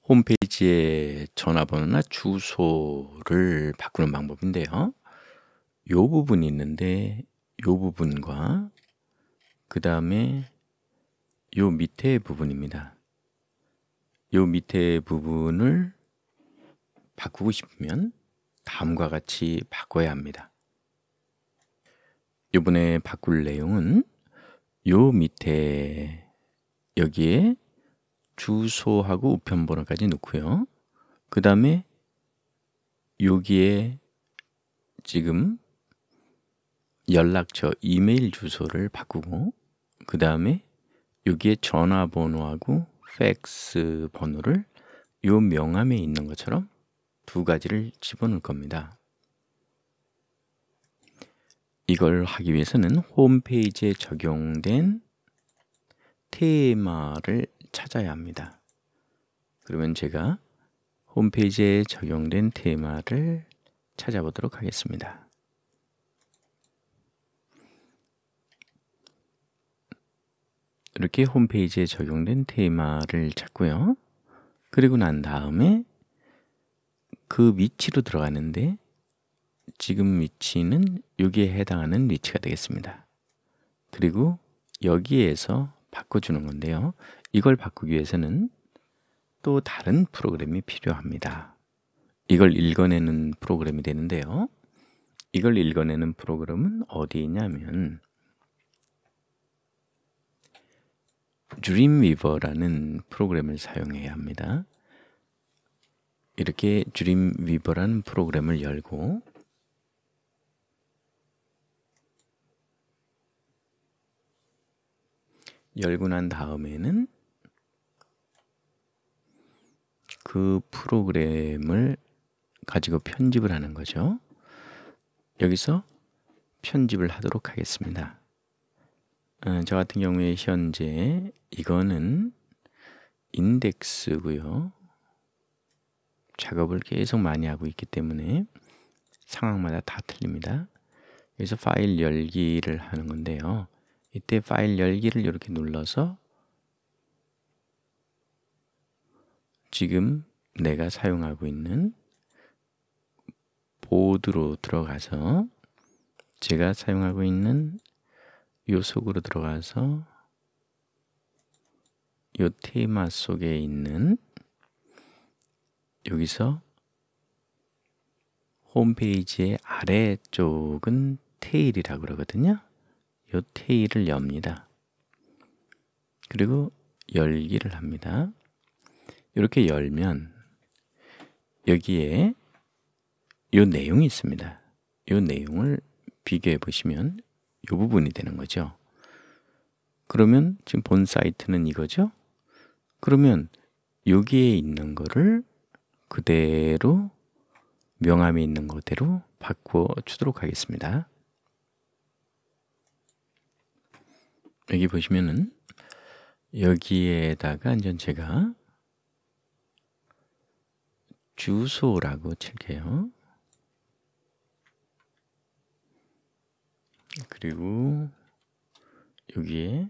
홈페이지의 전화번호나 주소를 바꾸는 방법인데요. 요 부분이 있는데 요 부분과 그 다음에 요 밑에 부분입니다. 요 밑에 부분을 바꾸고 싶으면 다음과 같이 바꿔야 합니다. 요번에 바꿀 내용은 요 밑에 여기에 주소하고 우편번호까지 넣고요. 그 다음에 여기에 지금 연락처 이메일 주소를 바꾸고 그 다음에 여기에 전화번호하고 팩스 번호를 요 명함에 있는 것처럼 두 가지를 집어넣을 겁니다. 이걸 하기 위해서는 홈페이지에 적용된 테마를 찾아야 합니다. 그러면 제가 홈페이지에 적용된 테마를 찾아보도록 하겠습니다. 이렇게 홈페이지에 적용된 테마를 찾고요. 그리고 난 다음에 그 위치로 들어가는데 지금 위치는 여기에 해당하는 위치가 되겠습니다. 그리고 여기에서 바꿔주는 건데요. 이걸 바꾸기 위해서는 또 다른 프로그램이 필요합니다. 이걸 읽어내는 프로그램이 되는데요. 이걸 읽어내는 프로그램은 어디에 있냐면 드림위버라는 프로그램을 사용해야 합니다. 이렇게 드림위버라는 프로그램을 열고 난 다음에는 그 프로그램을 가지고 편집을 하는 거죠. 여기서 편집을 하도록 하겠습니다. 저 같은 경우에 현재 이거는 인덱스고요. 작업을 계속 많이 하고 있기 때문에 상황마다 다 틀립니다. 그래서 파일 열기를 하는 건데요. 이때 파일 열기를 이렇게 눌러서 지금 내가 사용하고 있는 보드로 들어가서 제가 사용하고 있는 요 속으로 들어가서 요 테마 속에 있는 여기서 홈페이지의 아래쪽은 테일이라고 그러거든요. 요 테일을 엽니다. 그리고 열기를 합니다. 이렇게 열면 여기에 요 내용이 있습니다. 요 내용을 비교해 보시면 요 부분이 되는 거죠. 그러면 지금 본 사이트는 이거죠. 그러면 여기에 있는 거를 그대로 명함에 있는 그대로 바꿔 주도록 하겠습니다. 여기 보시면은 여기에다가 이제 제가 주소라고 칠게요. 그리고 여기에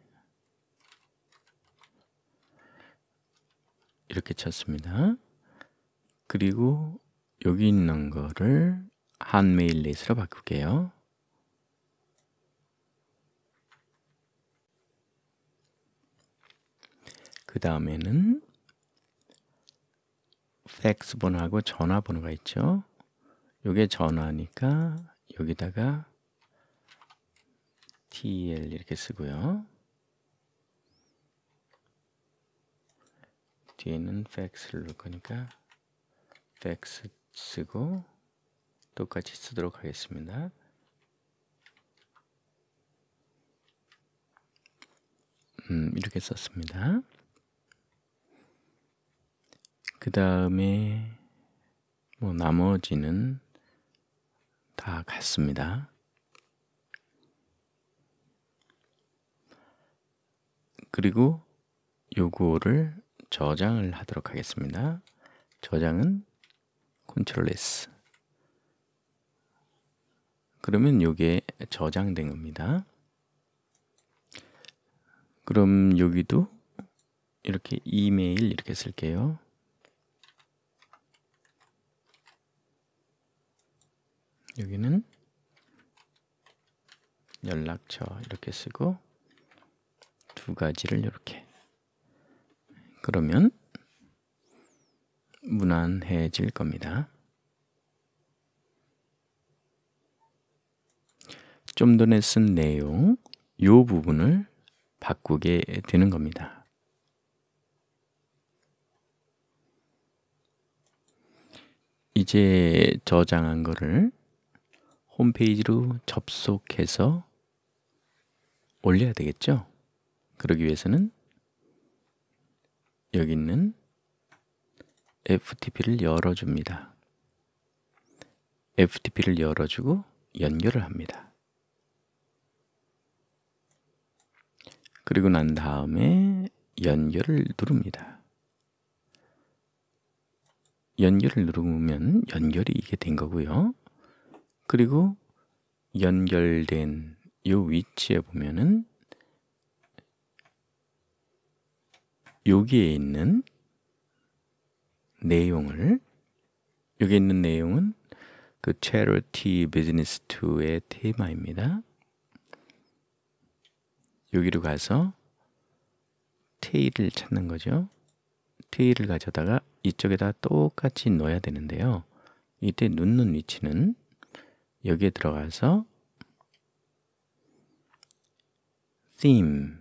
이렇게 쳤습니다. 그리고 여기 있는 거를 한메일릿으로 바꿀게요. 그 다음에는 팩스 번호하고 전화번호가 있죠. 요게 전화니까 여기다가 TL 이렇게 쓰고요. 뒤에는 팩스를 넣을 거니까 팩스 쓰고 똑같이 쓰도록 하겠습니다. 이렇게 썼습니다. 그 다음에 뭐 나머지는 다 같습니다. 그리고 요거를 저장을 하도록 하겠습니다. 저장은 컨트롤 S. 그러면 요게 저장된 겁니다. 그럼 여기도 이렇게 이메일 이렇게 쓸게요. 여기는 연락처 이렇게 쓰고 두 가지를 이렇게. 그러면 무난해질 겁니다. 좀 전에 쓴 내용, 이 부분을 바꾸게 되는 겁니다. 이제 저장한 거를 홈페이지로 접속해서 올려야 되겠죠? 그러기 위해서는 여기 있는 FTP를 열어줍니다. FTP를 열어주고 연결을 합니다. 그리고 난 다음에 연결을 누릅니다. 연결을 누르면 연결이 이게 된 거고요. 그리고 연결된 이 위치에 보면은 여기에 있는 내용을, 여기 있는 내용은 그 Charity Business 2의 테마입니다. 여기로 가서 테일을 찾는 거죠. 테일을 가져다가 이쪽에다 똑같이 넣어야 되는데요. 이때 넣는 위치는 여기에 들어가서 theme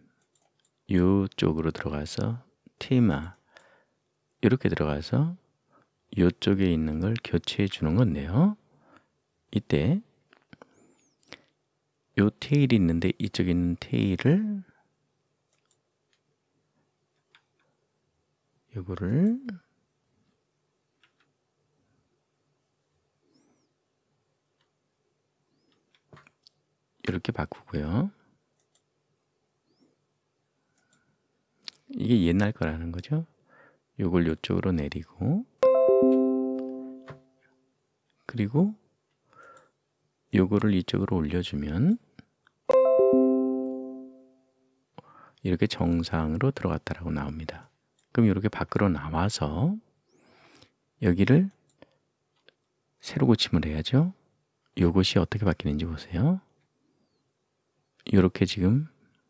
이쪽으로 들어가서 테마 이렇게 들어가서 이쪽에 있는 걸 교체해 주는 건데요. 이때 요 테일이 있는데 이쪽에 있는 테일을 요거를 이렇게 바꾸고요. 이게 옛날 거라는 거죠. 요걸 요쪽으로 내리고 그리고 요거를 이쪽으로 올려주면 이렇게 정상으로 들어갔다라고 나옵니다. 그럼 이렇게 밖으로 나와서 여기를 새로 고침을 해야죠. 요것이 어떻게 바뀌는지 보세요. 이렇게 지금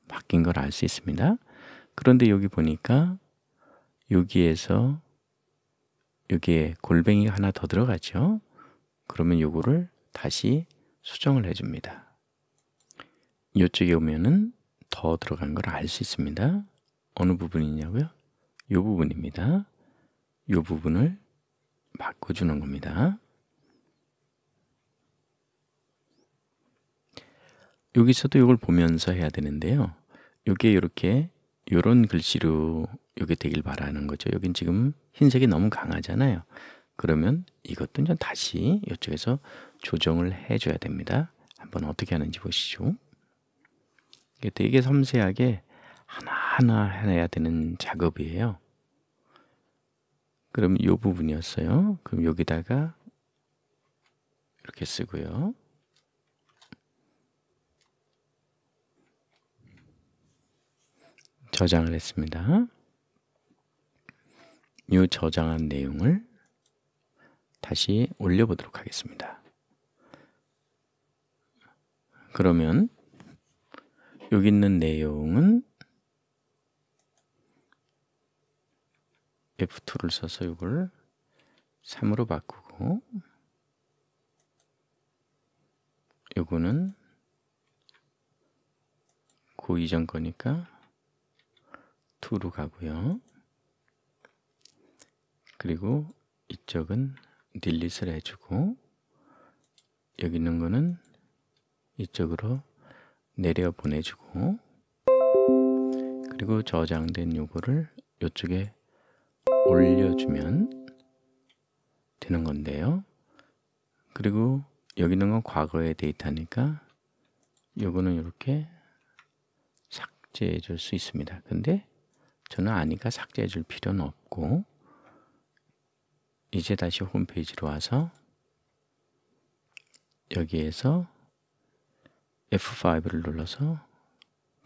바뀐 걸 알 수 있습니다. 그런데 여기 보니까 여기에서 여기에 골뱅이가 하나 더 들어가죠. 그러면 요거를 다시 수정을 해줍니다. 이쪽에 오면은 더 들어간 걸 알 수 있습니다. 어느 부분이냐고요? 이 부분입니다. 이 부분을 바꿔주는 겁니다. 여기서도 이걸 보면서 해야 되는데요. 이게 이렇게 이런 글씨로 이게 되길 바라는 거죠. 여긴 지금 흰색이 너무 강하잖아요. 그러면 이것도 이제 다시 이쪽에서 조정을 해줘야 됩니다. 한번 어떻게 하는지 보시죠. 이게 되게 섬세하게 하나하나 해야 되는 작업이에요. 그럼 이 부분이었어요. 그럼 여기다가 이렇게 쓰고요. 저장을 했습니다. 이 저장한 내용을 다시 올려보도록 하겠습니다. 그러면 여기 있는 내용은 F2를 써서 이걸 3으로 바꾸고 요거는 그 이전 거니까 2로 가고요. 그리고 이쪽은 딜릿을 해주고 여기 있는 거는 이쪽으로 내려 보내주고 그리고 저장된 요거를 이쪽에 올려주면 되는 건데요. 그리고 여기 있는 건 과거의 데이터니까 요거는 이렇게 삭제해 줄 수 있습니다. 근데 저는 아니까 삭제해 줄 필요는 없고 이제 다시 홈페이지로 와서 여기에서 F5를 눌러서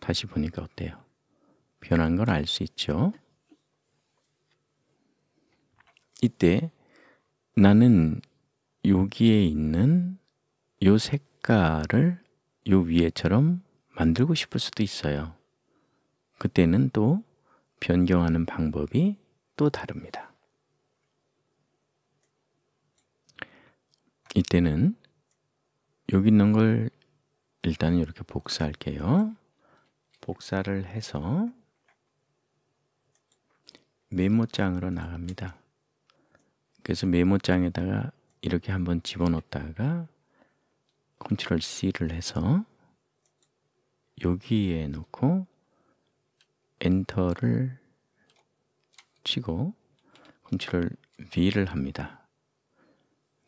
다시 보니까 어때요? 변한 걸 알 수 있죠. 이때 나는 여기에 있는 요 색깔을 요 위에처럼 만들고 싶을 수도 있어요. 그때는 또 변경하는 방법이 또 다릅니다. 이때는 여기 있는 걸 일단은 이렇게 복사할게요. 복사를 해서 메모장으로 나갑니다. 그래서 메모장에다가 이렇게 한번 집어넣었다가 컨트롤 C를 해서 여기에 놓고 엔터를 치고 컨트롤 V를 합니다.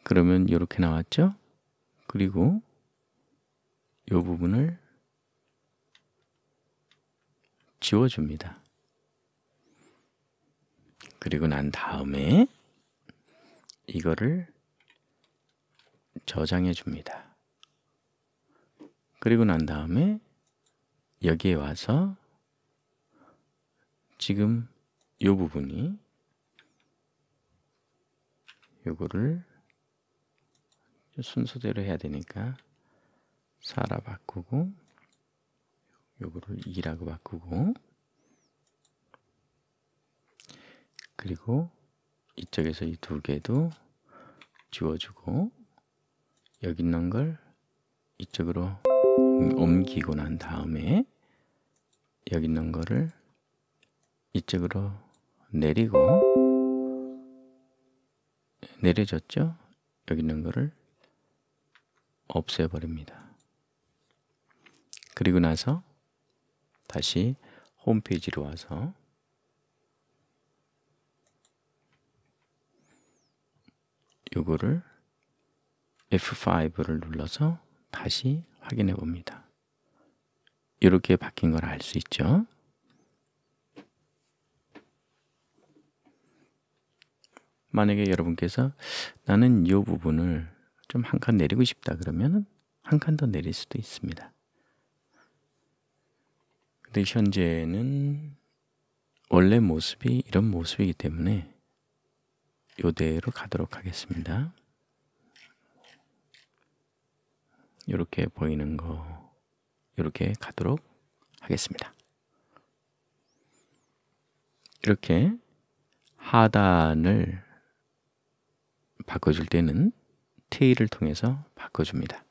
그러면 이렇게 나왔죠? 그리고 이 부분을 지워줍니다. 그리고 난 다음에 이거를 저장해 줍니다. 그리고 난 다음에 여기에 와서 지금 이 부분이 요거를 순서대로 해야 되니까 4라 바꾸고 요거를 2라고 바꾸고 그리고 이쪽에서 이 두 개도 지워주고 여기 있는 걸 이쪽으로 옮기고 난 다음에 여기 있는 거를 이쪽으로 내리고 내려졌죠? 여기 있는 거를 없애버립니다. 그리고 나서 다시 홈페이지로 와서 요거를 F5를 눌러서 다시 확인해 봅니다. 이렇게 바뀐 걸 알 수 있죠? 만약에 여러분께서 나는 이 부분을 좀 한 칸 내리고 싶다 그러면 한 칸 더 내릴 수도 있습니다. 근데 현재는 원래 모습이 이런 모습이기 때문에 이대로 가도록 하겠습니다. 이렇게 보이는 거 이렇게 가도록 하겠습니다. 이렇게 하단을 바꿔줄 때는 테일을 통해서 바꿔줍니다.